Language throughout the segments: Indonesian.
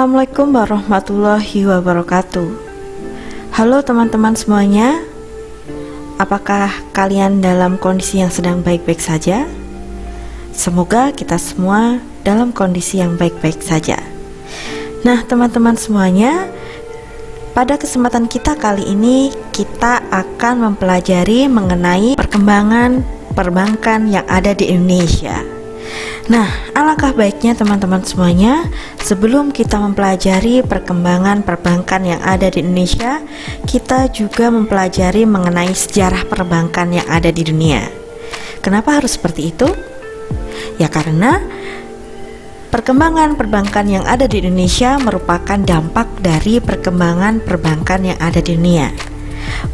Assalamualaikum warahmatullahi wabarakatuh. Halo teman-teman semuanya. Apakah kalian dalam kondisi yang sedang baik-baik saja? Semoga kita semua dalam kondisi yang baik-baik saja. Nah teman-teman semuanya, pada kesempatan kita kali ini kita akan mempelajari mengenai perkembangan perbankan yang ada di Indonesia. Nah, alangkah baiknya teman-teman semuanya, sebelum kita mempelajari perkembangan perbankan yang ada di Indonesia, kita juga mempelajari mengenai sejarah perbankan yang ada di dunia. Kenapa harus seperti itu? Ya karena perkembangan perbankan yang ada di Indonesia merupakan dampak dari perkembangan perbankan yang ada di dunia.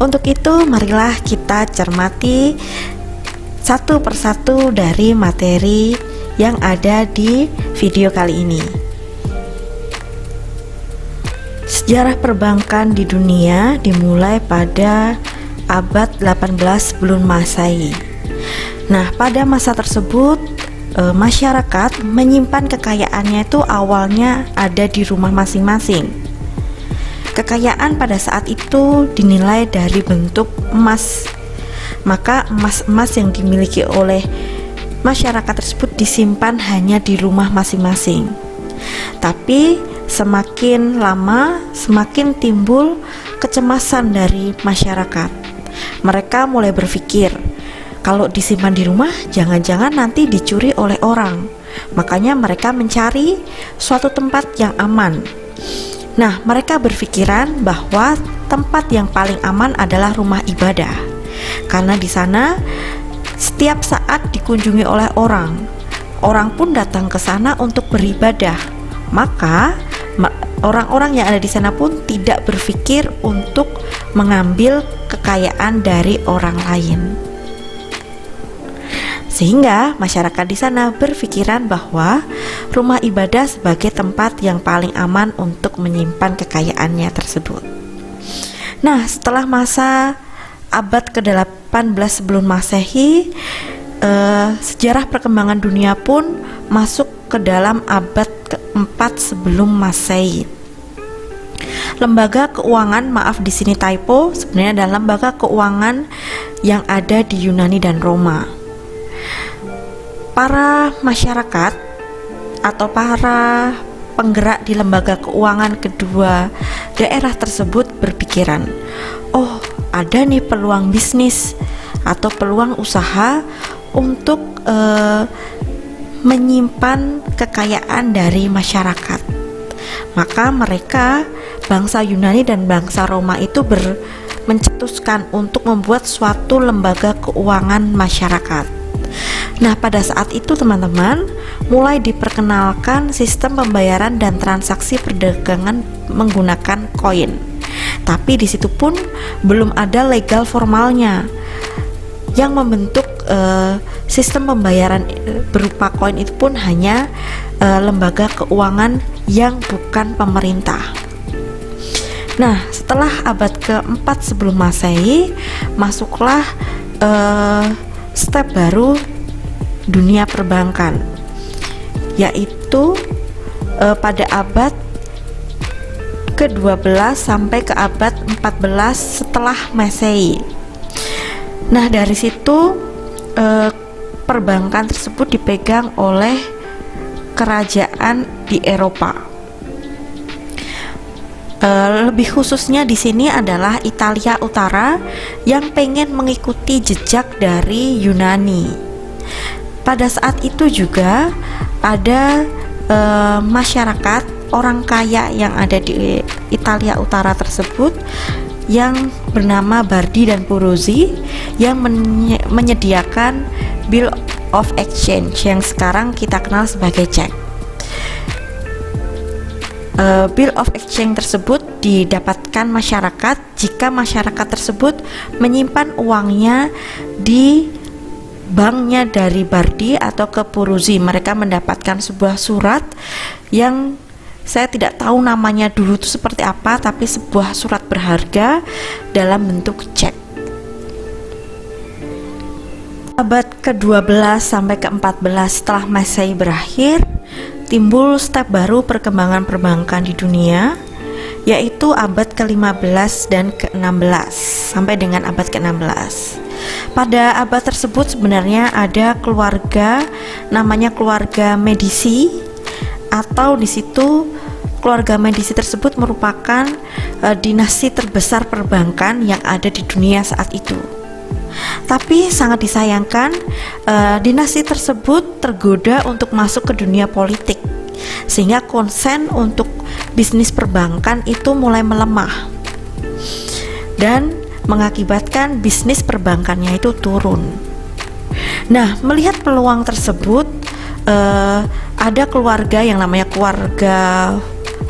Untuk itu, marilah kita cermati satu persatu dari materi yang ada di video kali ini. Sejarah perbankan di dunia dimulai pada abad 18 sebelum Masehi. Nah, pada masa tersebut masyarakat menyimpan kekayaannya itu awalnya ada di rumah masing-masing. Kekayaan pada saat itu dinilai dari bentuk emas. Maka emas-emas yang dimiliki oleh masyarakat tersebut disimpan hanya di rumah masing-masing. Tapi semakin lama semakin timbul kecemasan dari masyarakat. Mereka mulai berpikir, kalau disimpan di rumah jangan-jangan nanti dicuri oleh orang. Makanya mereka mencari suatu tempat yang aman. Nah, mereka berpikiran bahwa tempat yang paling aman adalah rumah ibadah. Karena di sana setiap saat dikunjungi oleh orang. Orang pun datang ke sana untuk beribadah. Maka orang-orang yang ada di sana pun tidak berpikir untuk mengambil kekayaan dari orang lain. Sehingga masyarakat di sana berpikiran bahwa rumah ibadah sebagai tempat yang paling aman untuk menyimpan kekayaannya tersebut. Nah, setelah masa abad ke-18 sebelum Masehi, sejarah perkembangan dunia pun masuk ke dalam abad ke-4 sebelum Masehi. Lembaga keuangan, maaf di sini typo, sebenarnya adalah lembaga keuangan yang ada di Yunani dan Roma. Para masyarakat atau para penggerak di lembaga keuangan kedua daerah tersebut berpikiran, oh, ada nih peluang bisnis atau peluang usaha untuk menyimpan kekayaan dari masyarakat. Maka mereka, bangsa Yunani dan bangsa Roma itu mencetuskan untuk membuat suatu lembaga keuangan masyarakat. Nah, pada saat itu teman-teman, mulai diperkenalkan sistem pembayaran dan transaksi perdagangan menggunakan koin. Tapi di situ pun belum ada legal formalnya. Yang membentuk sistem pembayaran berupa koin itu pun hanya lembaga keuangan yang bukan pemerintah. Nah, setelah abad ke-4 sebelum Masehi, masuklah step baru dunia perbankan, yaitu pada abad ke-12 sampai ke abad 14 setelah Masehi. Nah, dari situ perbankan tersebut dipegang oleh kerajaan di Eropa. Lebih khususnya di sini adalah Italia Utara yang pengen mengikuti jejak dari Yunani. Pada saat itu juga ada masyarakat orang kaya yang ada di Italia Utara tersebut yang bernama Bardi dan Peruzzi yang menyediakan Bill of Exchange yang sekarang kita kenal sebagai cek. Bill of Exchange tersebut didapatkan masyarakat jika masyarakat tersebut menyimpan uangnya di banknya dari Bardi atau ke Peruzzi. Mereka mendapatkan sebuah surat yang saya tidak tahu namanya dulu itu seperti apa, tapi sebuah surat berharga dalam bentuk cek. Abad ke-12 sampai ke-14 setelah Masehi berakhir, timbul step baru perkembangan perbankan di dunia, yaitu abad ke-15 dan ke-16 sampai dengan abad ke-16. Pada abad tersebut sebenarnya ada keluarga namanya keluarga Medici, atau di situ keluarga Medici tersebut merupakan dinasti terbesar perbankan yang ada di dunia saat itu. Tapi sangat disayangkan, dinasti tersebut tergoda untuk masuk ke dunia politik, sehingga konsen untuk bisnis perbankan itu mulai melemah dan mengakibatkan bisnis perbankannya itu turun. Nah, melihat peluang tersebut, ada keluarga yang namanya keluarga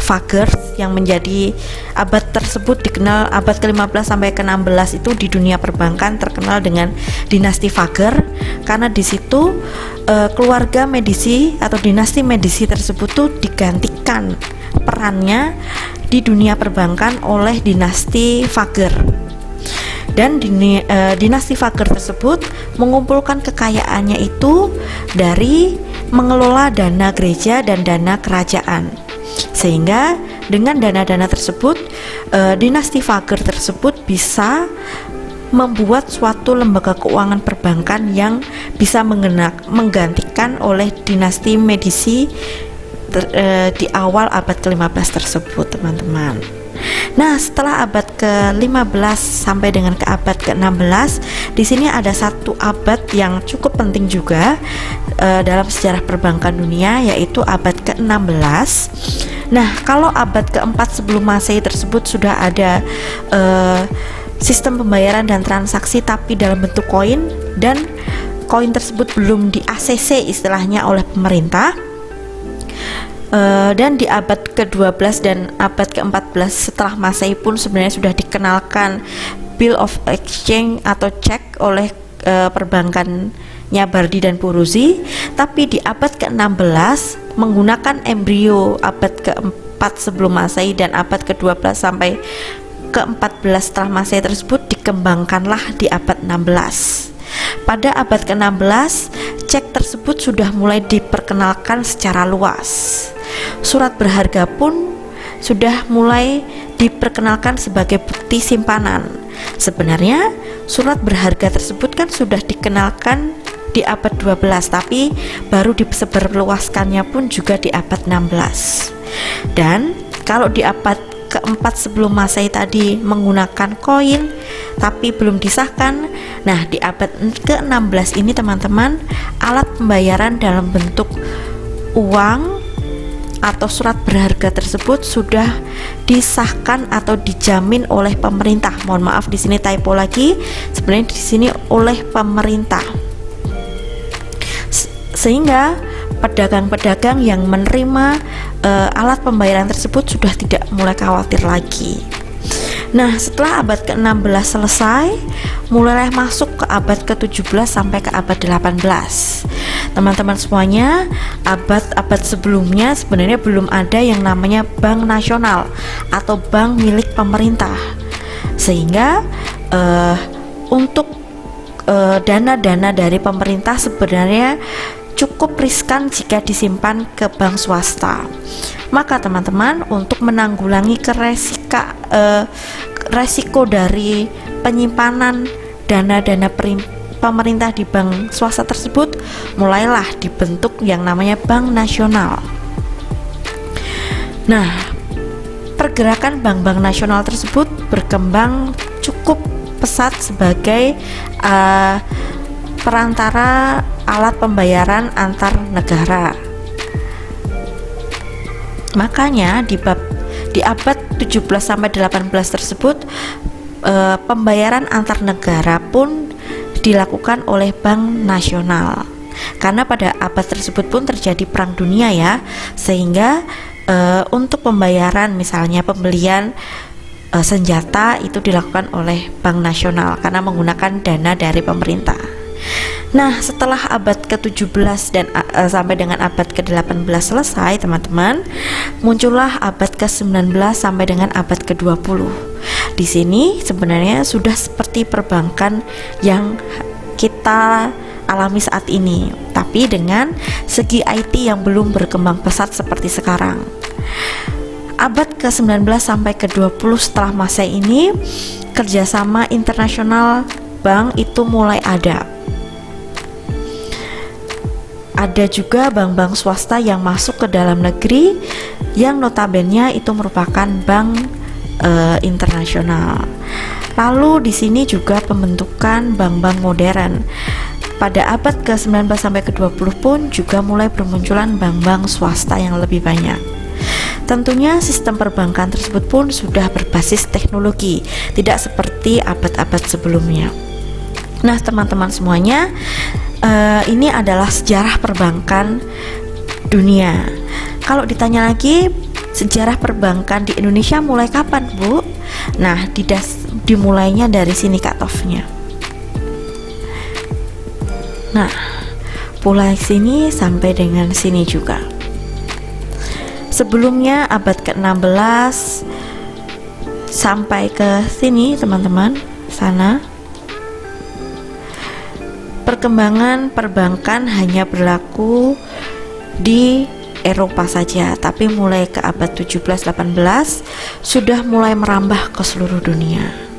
Fagers yang menjadi abad tersebut dikenal abad ke-15 sampai ke-16 itu di dunia perbankan terkenal dengan dinasti Fager, karena di situ keluarga Medici atau dinasti Medici tersebut tuh digantikan perannya di dunia perbankan oleh dinasti Fager. Dan dinasti Fager tersebut mengumpulkan kekayaannya itu dari mengelola dana gereja dan dana kerajaan, sehingga dengan dana-dana tersebut dinasti Fager tersebut bisa membuat suatu lembaga keuangan perbankan yang bisa menggantikan oleh dinasti Medici di awal abad ke-15 tersebut, teman-teman. Nah, setelah abad ke-15 sampai dengan ke abad ke-16, di sini ada satu abad yang cukup penting juga dalam sejarah perbankan dunia, yaitu abad ke-16. Nah, kalau abad ke-4 sebelum Masehi tersebut sudah ada sistem pembayaran dan transaksi tapi dalam bentuk koin, dan koin tersebut belum di ACC istilahnya oleh pemerintah. Dan di abad ke-12 dan abad ke-14 setelah Masehi pun sebenarnya sudah dikenalkan Bill of Exchange atau cek oleh perbankannya Bardi dan Peruzzi. Tapi di abad ke-16 menggunakan embrio abad ke-4 sebelum Masehi dan abad ke-12 sampai ke-14 setelah Masehi tersebut dikembangkanlah di abad 16. Pada abad ke-16, cek tersebut sudah mulai diperkenalkan secara luas. Surat berharga pun sudah mulai diperkenalkan sebagai bukti simpanan. Sebenarnya surat berharga tersebut kan sudah dikenalkan di abad 12, tapi baru disebarluaskannya pun juga di abad 16. Dan kalau di abad keempat sebelum Masehi tadi menggunakan koin tapi belum disahkan, nah di abad ke-16 ini teman-teman, alat pembayaran dalam bentuk uang atau surat berharga tersebut sudah disahkan atau dijamin oleh pemerintah. Mohon maaf, di sini typo lagi. Sebenarnya di sini oleh pemerintah. Sehingga pedagang-pedagang yang menerima alat pembayaran tersebut sudah tidak mulai khawatir lagi. Nah, setelah abad ke-16 selesai, mulailah masuk ke abad ke-17 sampai ke abad 18. Teman-teman semuanya, abad-abad sebelumnya sebenarnya belum ada yang namanya bank nasional atau bank milik pemerintah. Sehingga untuk dana-dana dari pemerintah sebenarnya cukup riskan jika disimpan ke bank swasta. Maka teman-teman, untuk menanggulangi resiko dari penyimpanan dana-dana pemerintah di bank swasta tersebut, mulailah dibentuk yang namanya bank nasional. Nah, pergerakan bank-bank nasional tersebut berkembang cukup pesat sebagai perantara alat pembayaran antar negara. Makanya di abad 17 sampai 18 tersebut pembayaran antar negara pun dilakukan oleh bank nasional. Karena pada abad tersebut pun terjadi perang dunia ya, sehingga untuk pembayaran misalnya pembelian senjata itu dilakukan oleh bank nasional karena menggunakan dana dari pemerintah. Nah, setelah abad ke-17 dan sampai dengan abad ke-18 selesai, teman-teman, muncullah abad ke-19 sampai dengan abad ke-20. Di sini sebenarnya sudah seperti perbankan yang kita alami saat ini, tapi dengan segi IT yang belum berkembang pesat seperti sekarang. Abad ke-19 sampai ke-20 setelah masa ini, kerjasama internasional bank itu mulai ada. Ada juga bank-bank swasta yang masuk ke dalam negeri yang notabene itu merupakan bank internasional. Lalu di sini juga pembentukan bank-bank modern. Pada abad ke-19 sampai ke-20 pun juga mulai bermunculan bank-bank swasta yang lebih banyak. Tentunya sistem perbankan tersebut pun sudah berbasis teknologi, tidak seperti abad-abad sebelumnya. Nah, teman-teman semuanya, ini adalah sejarah perbankan dunia. Kalau ditanya lagi, sejarah perbankan di Indonesia mulai kapan, Bu? Nah, dimulainya dari sini cut-off-nya. Nah, mulai sini sampai dengan sini juga. Sebelumnya abad ke-16 sampai ke sini, teman-teman, sana. Perkembangan perbankan hanya berlaku di Eropa saja, tapi mulai ke abad 17-18 sudah mulai merambah ke seluruh dunia.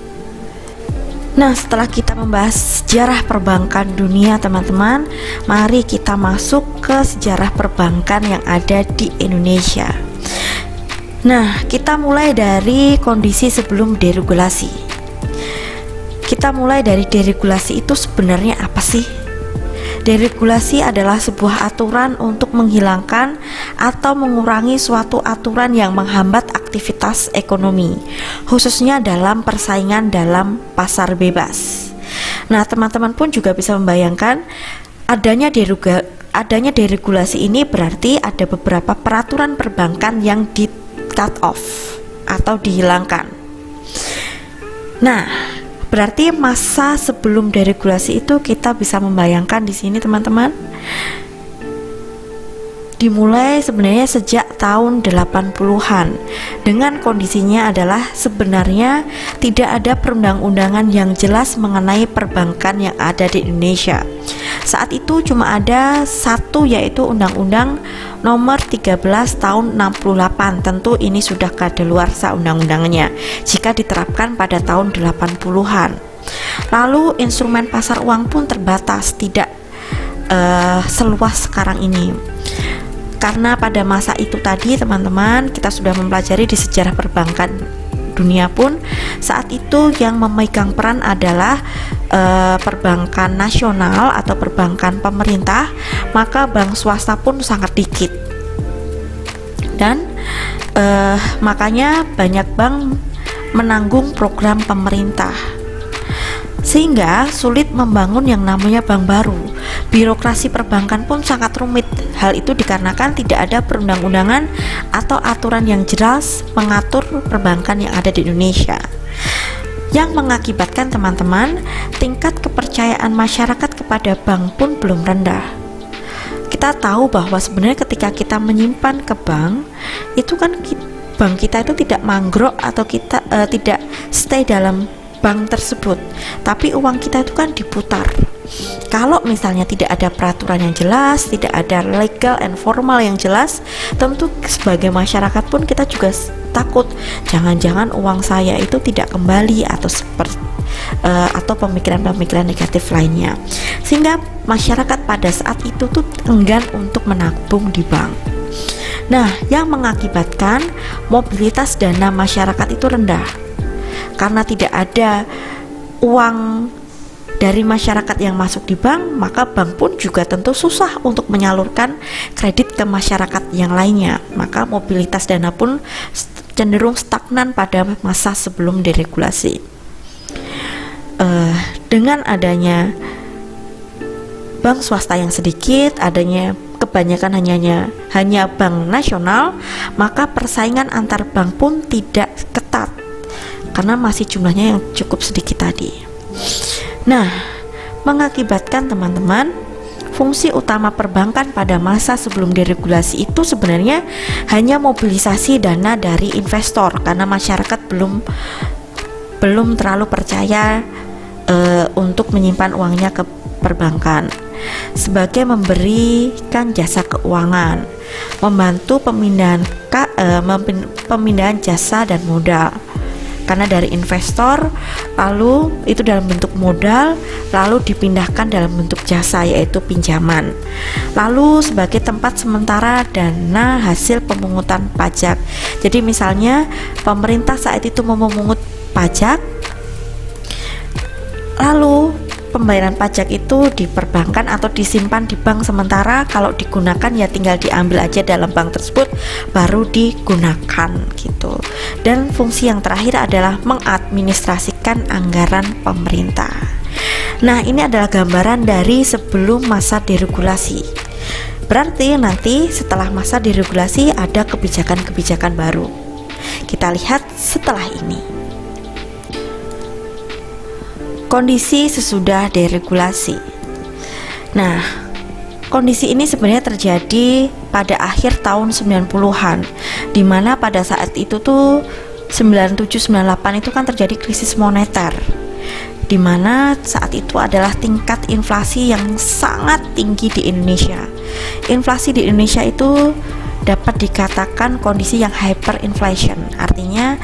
Nah, setelah kita membahas sejarah perbankan dunia, teman-teman, mari kita masuk ke sejarah perbankan yang ada di Indonesia. Nah, kita mulai dari kondisi sebelum deregulasi. Kita mulai dari deregulasi itu sebenarnya apa sih? Deregulasi adalah sebuah aturan untuk menghilangkan atau mengurangi suatu aturan yang menghambat aktivitas ekonomi, khususnya dalam persaingan dalam pasar bebas. Nah, teman-teman pun juga bisa membayangkan adanya deregulasi ini berarti ada beberapa peraturan perbankan yang di cut off atau dihilangkan. Nah, berarti masa sebelum deregulasi itu kita bisa membayangkan di sini, teman-teman, dimulai sebenarnya sejak tahun 80-an dengan kondisinya adalah sebenarnya tidak ada perundang-undangan yang jelas mengenai perbankan yang ada di Indonesia. Saat itu cuma ada satu, yaitu Undang-Undang Nomor 13 Tahun 68. Tentu ini sudah kadaluarsa undang-undangnya jika diterapkan pada tahun 80-an. Lalu instrumen pasar uang pun terbatas, tidak seluas sekarang ini. Karena pada masa itu tadi, teman-teman, kita sudah mempelajari di sejarah perbankan dunia pun saat itu yang memegang peran adalah perbankan nasional atau perbankan pemerintah, maka bank swasta pun sangat dikit. Dan makanya banyak bank menanggung program pemerintah, sehingga sulit membangun yang namanya bank baru. Birokrasi perbankan pun sangat rumit. Hal itu dikarenakan tidak ada perundang-undangan atau aturan yang jelas mengatur perbankan yang ada di Indonesia, yang mengakibatkan, teman-teman, tingkat kepercayaan masyarakat kepada bank pun belum rendah. Kita tahu bahwa sebenarnya ketika kita menyimpan ke bank, itu kan bank kita itu tidak manggrok atau kita tidak stay dalam bank tersebut, tapi uang kita itu kan diputar. Kalau misalnya tidak ada peraturan yang jelas, tidak ada legal and formal yang jelas, tentu sebagai masyarakat pun kita juga takut jangan-jangan uang saya itu tidak kembali atau pemikiran-pemikiran negatif lainnya, sehingga masyarakat pada saat itu tuh enggan untuk menabung di bank. Nah, yang mengakibatkan mobilitas dana masyarakat itu rendah karena tidak ada uang dari masyarakat yang masuk di bank, maka bank pun juga tentu susah untuk menyalurkan kredit ke masyarakat yang lainnya. Maka mobilitas dana pun cenderung stagnan pada masa sebelum deregulasi. Dengan adanya bank swasta yang sedikit, adanya kebanyakan hanya bank nasional, maka persaingan antar bank pun tidak ketat karena masih jumlahnya yang cukup sedikit tadi. Nah, mengakibatkan, teman-teman, fungsi utama perbankan pada masa sebelum deregulasi itu sebenarnya hanya mobilisasi dana dari investor karena masyarakat belum terlalu percaya untuk menyimpan uangnya ke perbankan. sebagai memberikan jasa keuangan, membantu pemindahan jasa dan modal. Karena dari investor, lalu itu dalam bentuk modal, lalu dipindahkan dalam bentuk jasa, yaitu pinjaman. Lalu sebagai tempat sementara dana hasil pemungutan pajak. Jadi misalnya pemerintah saat itu mau memungut pajak, lalu pembayaran pajak itu diperbankan atau disimpan di bank sementara. Kalau digunakan ya tinggal diambil aja dalam bank tersebut baru digunakan gitu. Dan fungsi yang terakhir adalah mengadministrasikan anggaran pemerintah. Nah, ini adalah gambaran dari sebelum masa deregulasi. Berarti nanti setelah masa deregulasi ada kebijakan-kebijakan baru. Kita lihat setelah ini. Kondisi sesudah deregulasi. Nah, kondisi ini sebenarnya terjadi pada akhir tahun 90-an, di mana pada saat itu tuh 97-98 itu kan terjadi krisis moneter, di mana saat itu adalah tingkat inflasi yang sangat tinggi di Indonesia. Inflasi di Indonesia itu dapat dikatakan kondisi yang hyperinflation, artinya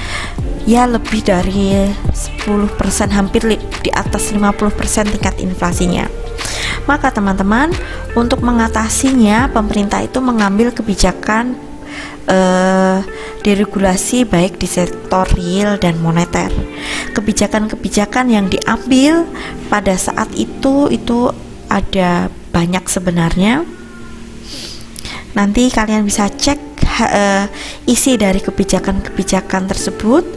ya lebih dari 10%, hampir di atas 50% tingkat inflasinya. Maka teman-teman, untuk mengatasinya pemerintah itu mengambil kebijakan deregulasi baik di sektor real dan moneter. Kebijakan-kebijakan yang diambil pada saat itu ada banyak sebenarnya. Nanti kalian bisa cek isi dari kebijakan-kebijakan tersebut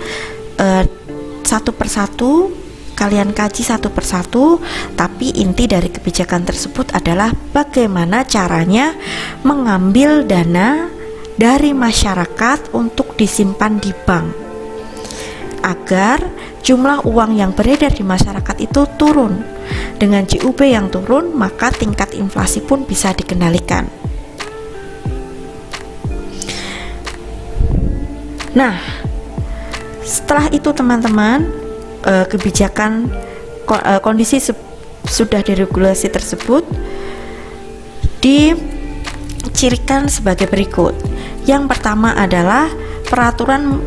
satu persatu, kalian kaji satu persatu. Tapi inti dari kebijakan tersebut adalah bagaimana caranya mengambil dana dari masyarakat untuk disimpan di bank agar jumlah uang yang beredar di masyarakat itu turun. Dengan JUB yang turun, maka tingkat inflasi pun bisa dikendalikan. Nah, setelah itu teman-teman, kebijakan kondisi sudah deregulasi tersebut dicirikan sebagai berikut. Yang pertama adalah peraturan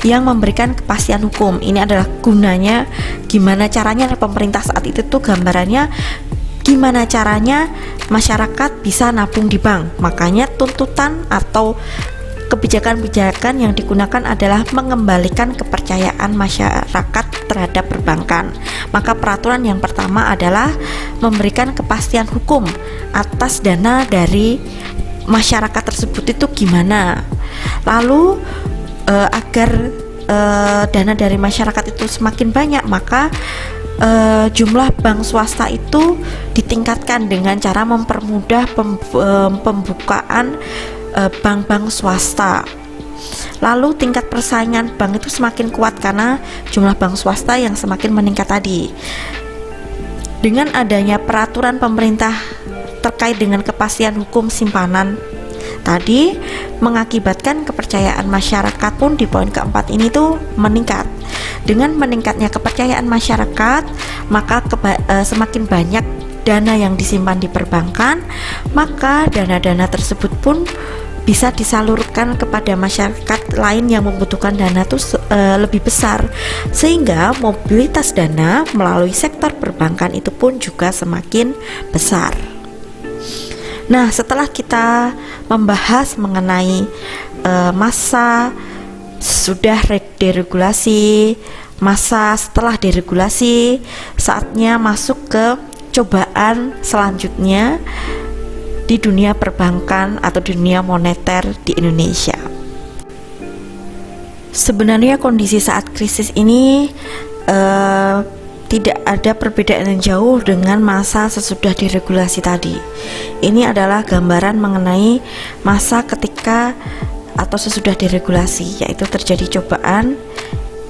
yang memberikan kepastian hukum. Ini adalah gunanya gimana caranya pemerintah saat itu tuh gambarannya gimana caranya masyarakat bisa nabung di bank. Makanya tuntutan atau kebijakan-kebijakan yang digunakan adalah mengembalikan kepercayaan masyarakat terhadap perbankan. Maka peraturan yang pertama adalah memberikan kepastian hukum atas dana dari masyarakat tersebut itu gimana. Lalu agar dana dari masyarakat itu semakin banyak, maka jumlah bank swasta itu ditingkatkan dengan cara mempermudah pembukaan bank-bank swasta. Lalu tingkat persaingan bank itu semakin kuat karena jumlah bank swasta yang semakin meningkat tadi. Dengan adanya peraturan pemerintah terkait dengan kepastian hukum simpanan tadi, mengakibatkan kepercayaan masyarakat pun di poin keempat ini tuh meningkat. Dengan meningkatnya kepercayaan masyarakat, maka semakin banyak dana yang disimpan di perbankan, maka dana-dana tersebut pun bisa disalurkan kepada masyarakat lain yang membutuhkan dana itu lebih besar, sehingga mobilitas dana melalui sektor perbankan itu pun juga semakin besar. Nah, setelah kita membahas mengenai masa sudah deregulasi, masa setelah deregulasi, saatnya masuk ke cobaan selanjutnya di dunia perbankan atau dunia moneter di Indonesia. Sebenarnya kondisi saat krisis ini tidak ada perbedaan yang jauh dengan masa sesudah deregulasi tadi. Ini adalah gambaran mengenai masa ketika atau sesudah deregulasi, yaitu terjadi cobaan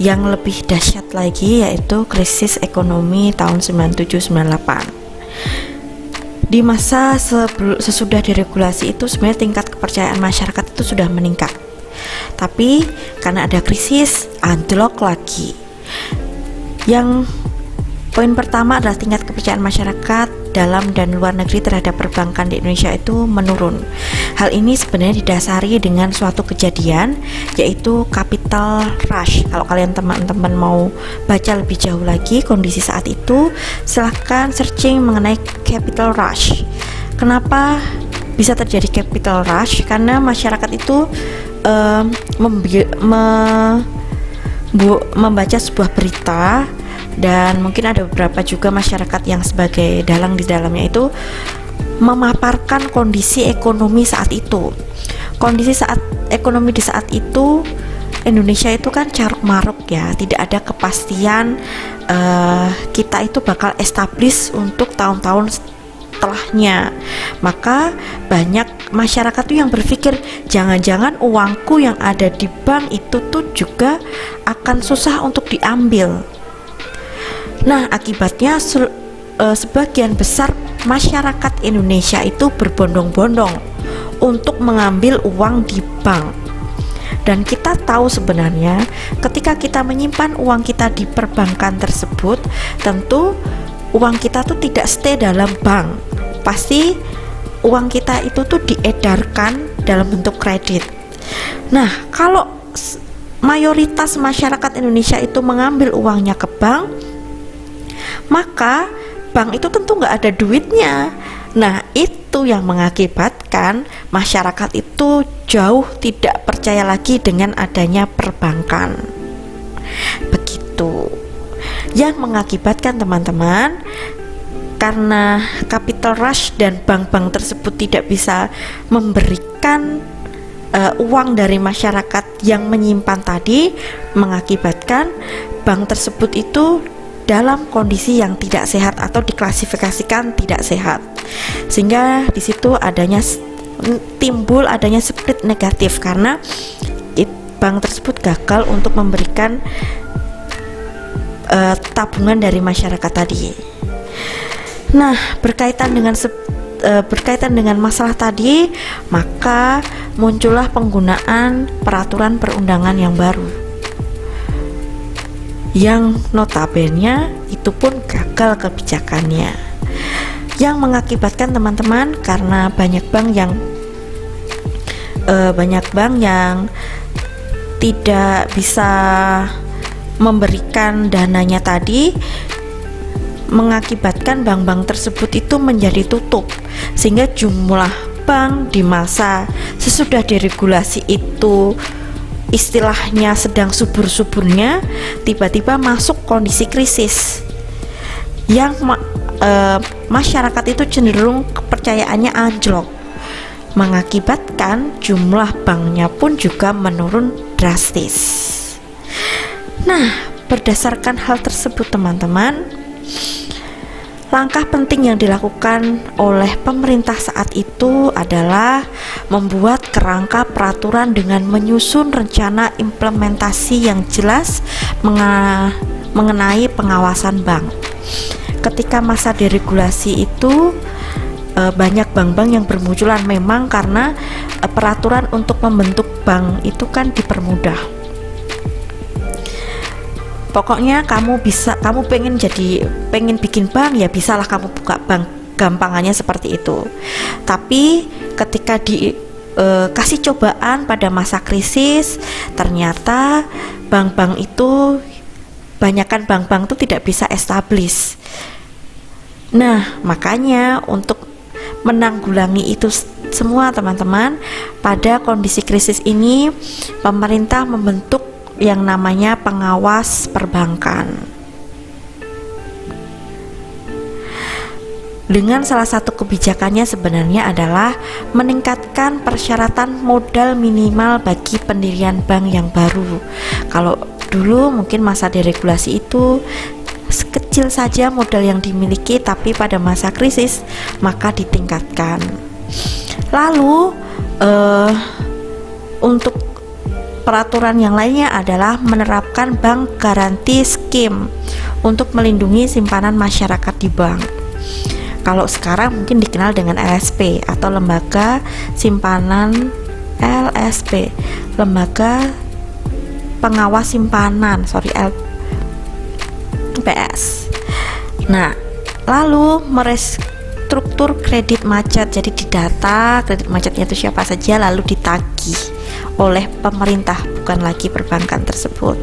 yang lebih dahsyat lagi, yaitu krisis ekonomi tahun 97-98. Di masa sesudah deregulasi itu sebenarnya tingkat kepercayaan masyarakat itu sudah meningkat, tapi karena ada krisis, anjlok lagi. Yang Poin pertama adalah tingkat kepercayaan masyarakat dalam dan luar negeri terhadap perbankan di Indonesia itu menurun. Hal ini sebenarnya didasari dengan suatu kejadian, yaitu capital rush. Kalau kalian teman-teman mau baca lebih jauh lagi kondisi saat itu, silahkan searching mengenai capital rush. Kenapa bisa terjadi capital rush? Karena masyarakat itu membaca sebuah berita, dan mungkin ada beberapa juga masyarakat yang sebagai dalang di dalamnya itu memaparkan kondisi ekonomi saat itu. Kondisi saat ekonomi di saat itu, Indonesia itu kan caruk maruk ya, tidak ada kepastian kita itu bakal establish untuk tahun-tahun setelahnya. Maka banyak masyarakat tuh yang berpikir jangan-jangan uangku yang ada di bank itu tuh juga akan susah untuk diambil. Nah, akibatnya sebagian besar masyarakat Indonesia itu berbondong-bondong untuk mengambil uang di bank. Dan kita tahu sebenarnya ketika kita menyimpan uang kita di perbankan tersebut, tentu uang kita tuh tidak stay dalam bank. Pasti uang kita itu tuh diedarkan dalam bentuk kredit. Nah, kalau mayoritas masyarakat Indonesia itu mengambil uangnya ke bank, maka bank itu tentu nggak ada duitnya. Nah, itu yang mengakibatkan masyarakat itu jauh tidak percaya lagi dengan adanya perbankan. Begitu. Yang mengakibatkan teman-teman, karena capital rush dan bank-bank tersebut tidak bisa memberikan uang dari masyarakat yang menyimpan tadi, mengakibatkan bank tersebut itu dalam kondisi yang tidak sehat atau diklasifikasikan tidak sehat, sehingga di situ timbul adanya spirit negatif karena bank tersebut gagal untuk memberikan tabungan dari masyarakat tadi. Nah, berkaitan dengan masalah tadi, maka muncullah penggunaan peraturan perundangan yang baru, yang notabene itu pun gagal kebijakannya, yang mengakibatkan teman-teman karena banyak bank yang tidak bisa memberikan dananya tadi, mengakibatkan bank-bank tersebut itu menjadi tutup, sehingga jumlah bank di masa sesudah diregulasi itu istilahnya sedang subur-suburnya, tiba-tiba masuk kondisi krisis yang masyarakat itu cenderung kepercayaannya anjlok, mengakibatkan jumlah banknya pun juga menurun drastis. Nah, berdasarkan hal tersebut teman-teman, langkah penting yang dilakukan oleh pemerintah saat itu adalah membuat kerangka peraturan dengan menyusun rencana implementasi yang jelas mengenai pengawasan bank. Ketika masa deregulasi itu banyak bank-bank yang bermunculan memang karena peraturan untuk membentuk bank itu kan dipermudah. Pokoknya kamu pengen bikin bank, ya bisalah kamu buka bank, gampangannya seperti itu. Tapi ketika kasih cobaan pada masa krisis, ternyata bank-bank itu, banyakkan bank-bank itu tidak bisa establish. Nah, makanya untuk menanggulangi itu semua teman-teman, pada kondisi krisis ini pemerintah membentuk yang namanya pengawas perbankan, dengan salah satu kebijakannya sebenarnya adalah meningkatkan persyaratan modal minimal bagi pendirian bank yang baru. Kalau dulu mungkin masa deregulasi itu sekecil saja modal yang dimiliki, tapi pada masa krisis maka ditingkatkan. Lalu untuk peraturan yang lainnya adalah menerapkan bank garanti scheme untuk melindungi simpanan masyarakat di bank. Kalau sekarang mungkin dikenal dengan LSP atau lembaga simpanan, LSP, lembaga pengawas simpanan, LPS. Nah, lalu merestruktur kredit macet. Jadi didata kredit macetnya itu siapa saja, lalu ditagih oleh pemerintah, bukan lagi perbankan tersebut,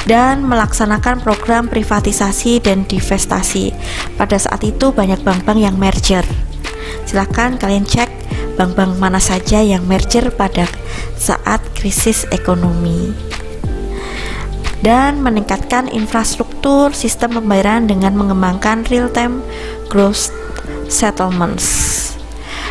dan melaksanakan program privatisasi dan divestasi. Pada saat itu banyak bank-bank yang merger. Silahkan kalian cek bank-bank mana saja yang merger pada saat krisis ekonomi. Dan meningkatkan infrastruktur sistem pembayaran dengan mengembangkan real-time gross settlements.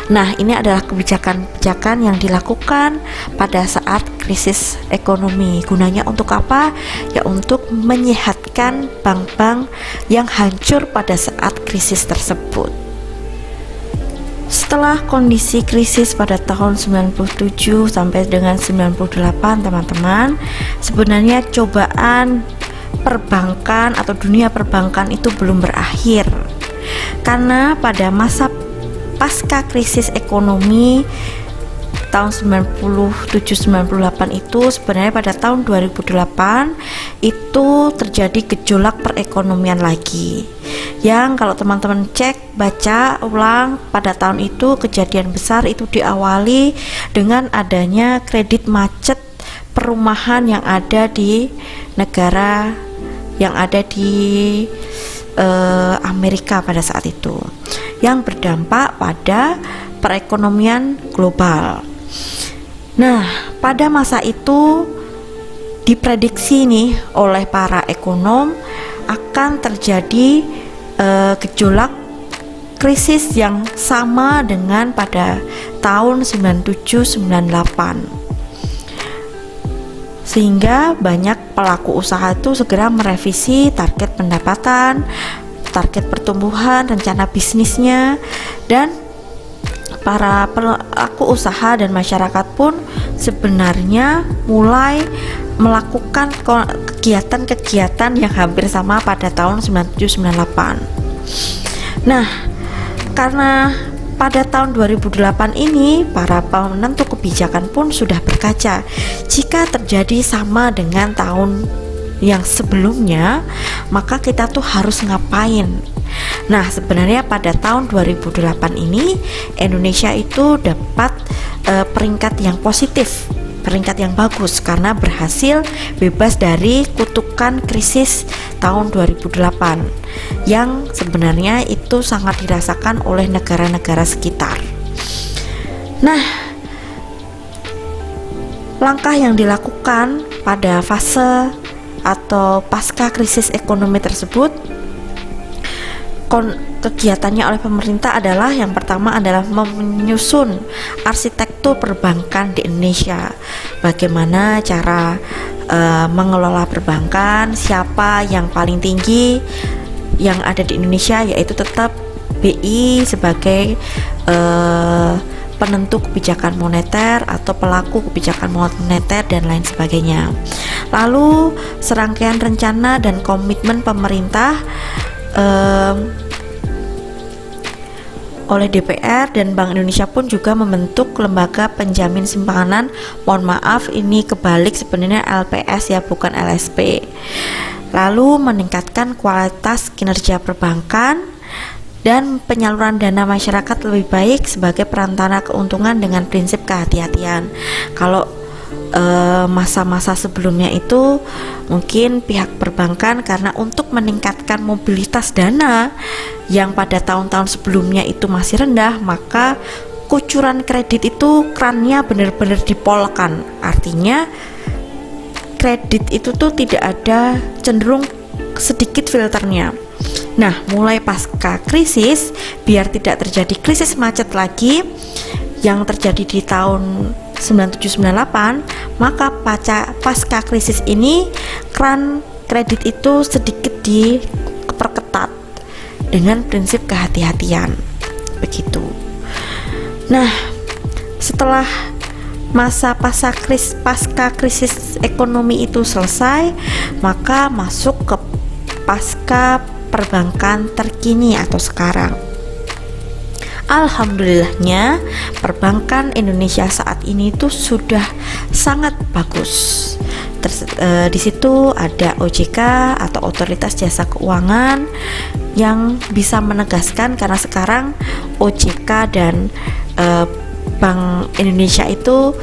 Nah, ini adalah kebijakan-kebijakan yang dilakukan pada saat krisis ekonomi. Gunanya untuk apa? Ya, untuk menyehatkan bank-bank yang hancur pada saat krisis tersebut. Setelah kondisi krisis pada tahun 97 sampai dengan 98, teman-teman, sebenarnya cobaan perbankan atau dunia perbankan itu belum berakhir. Karena pada masa pasca krisis ekonomi tahun 97-98 itu, sebenarnya pada tahun 2008 itu terjadi gejolak perekonomian lagi, yang kalau teman-teman cek, baca ulang, pada tahun itu kejadian besar itu diawali dengan adanya kredit macet perumahan yang ada di negara yang ada di Amerika pada saat itu, yang berdampak pada perekonomian global. Nah, pada masa itu diprediksi nih oleh para ekonom akan terjadi gejolak krisis yang sama dengan pada tahun 97-98. Sehingga banyak pelaku usaha itu segera merevisi target pendapatan, target pertumbuhan, rencana bisnisnya, dan para pelaku usaha dan masyarakat pun sebenarnya mulai melakukan kegiatan-kegiatan yang hampir sama pada tahun 97-98. Nah, karena pada tahun 2008 ini para penentu kebijakan pun sudah berkaca, jika terjadi sama dengan tahun yang sebelumnya, maka kita tuh harus ngapain. Nah, sebenarnya pada tahun 2008 ini Indonesia itu dapat peringkat yang positif, peringkat yang bagus, karena berhasil bebas dari kutukan krisis tahun 2008 yang sebenarnya itu sangat dirasakan oleh negara-negara sekitar. Nah, langkah yang dilakukan pada fase atau pasca krisis ekonomi tersebut, kegiatannya oleh pemerintah adalah, yang pertama adalah menyusun arsitektur perbankan di Indonesia. Bagaimana cara mengelola perbankan, siapa yang paling tinggi yang ada di Indonesia, yaitu tetap BI sebagai penentu kebijakan moneter atau pelaku kebijakan moneter dan lain sebagainya. Lalu serangkaian rencana dan komitmen pemerintah oleh DPR dan Bank Indonesia pun juga membentuk lembaga penjamin simpanan. Mohon maaf, ini kebalik, sebenarnya LPS ya, bukan LSP. Lalu meningkatkan kualitas kinerja perbankan dan penyaluran dana masyarakat lebih baik sebagai perantara keuntungan dengan prinsip kehati-hatian. Kalau masa-masa sebelumnya itu mungkin pihak perbankan karena untuk meningkatkan mobilitas dana yang pada tahun-tahun sebelumnya itu masih rendah, maka kucuran kredit itu kerannya benar-benar dipolkan. Artinya kredit itu tuh tidak ada, cenderung sedikit filternya. Nah, mulai pasca krisis, biar tidak terjadi krisis macet lagi yang terjadi di tahun 97-98, maka pasca krisis ini keran kredit itu sedikit diperketat dengan prinsip kehati-hatian, begitu. Nah, setelah masa pasca krisis ekonomi itu selesai, maka masuk ke pasca perbankan terkini atau sekarang. Alhamdulillahnya perbankan Indonesia saat ini itu sudah sangat bagus, Di situ ada OJK atau Otoritas Jasa Keuangan yang bisa menegaskan, karena sekarang OJK dan Bank Indonesia itu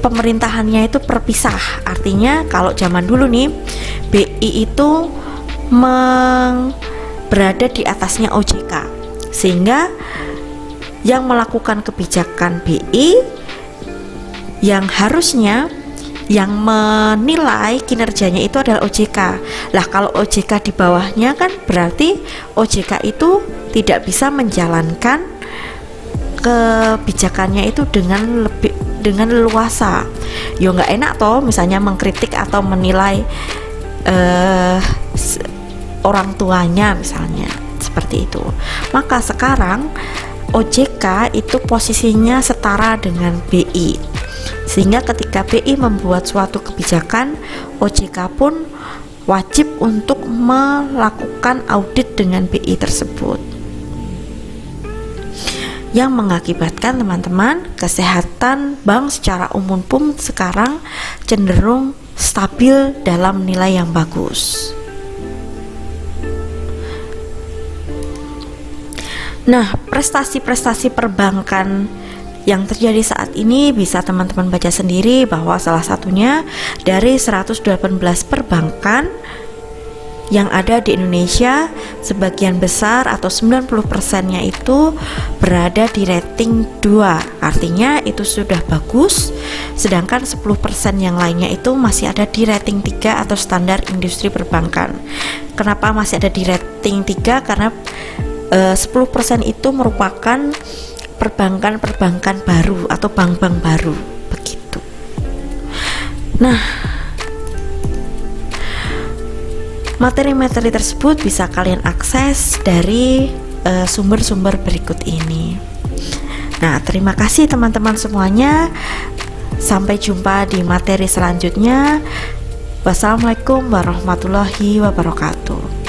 pemerintahannya itu terpisah. Artinya kalau zaman dulu nih, BI itu berada di atasnya OJK, sehingga yang melakukan kebijakan BI yang harusnya yang menilai kinerjanya itu adalah OJK. Lah kalau OJK di bawahnya kan berarti OJK itu tidak bisa menjalankan kebijakannya itu dengan leluasa. Yo nggak enak toh misalnya mengkritik atau menilai orang tuanya misalnya, seperti itu. Maka sekarang OJK itu posisinya setara dengan BI, sehingga ketika BI membuat suatu kebijakan, OJK pun wajib untuk melakukan audit dengan BI tersebut, yang mengakibatkan teman-teman kesehatan bank secara umum pun sekarang cenderung stabil dalam nilai yang bagus. Nah, prestasi-prestasi perbankan yang terjadi saat ini bisa teman-teman baca sendiri, bahwa salah satunya dari 118 perbankan yang ada di Indonesia, sebagian besar atau 90%-nya itu berada di rating 2. Artinya itu sudah bagus, sedangkan 10% yang lainnya itu masih ada di rating 3 atau standar industri perbankan. Kenapa masih ada di rating 3? Karena 10% itu merupakan perbankan-perbankan baru atau bank-bank baru, begitu. Nah, materi-materi tersebut bisa kalian akses dari sumber-sumber berikut ini. Nah, terima kasih teman-teman semuanya. Sampai jumpa di materi selanjutnya. Wassalamualaikum warahmatullahi wabarakatuh.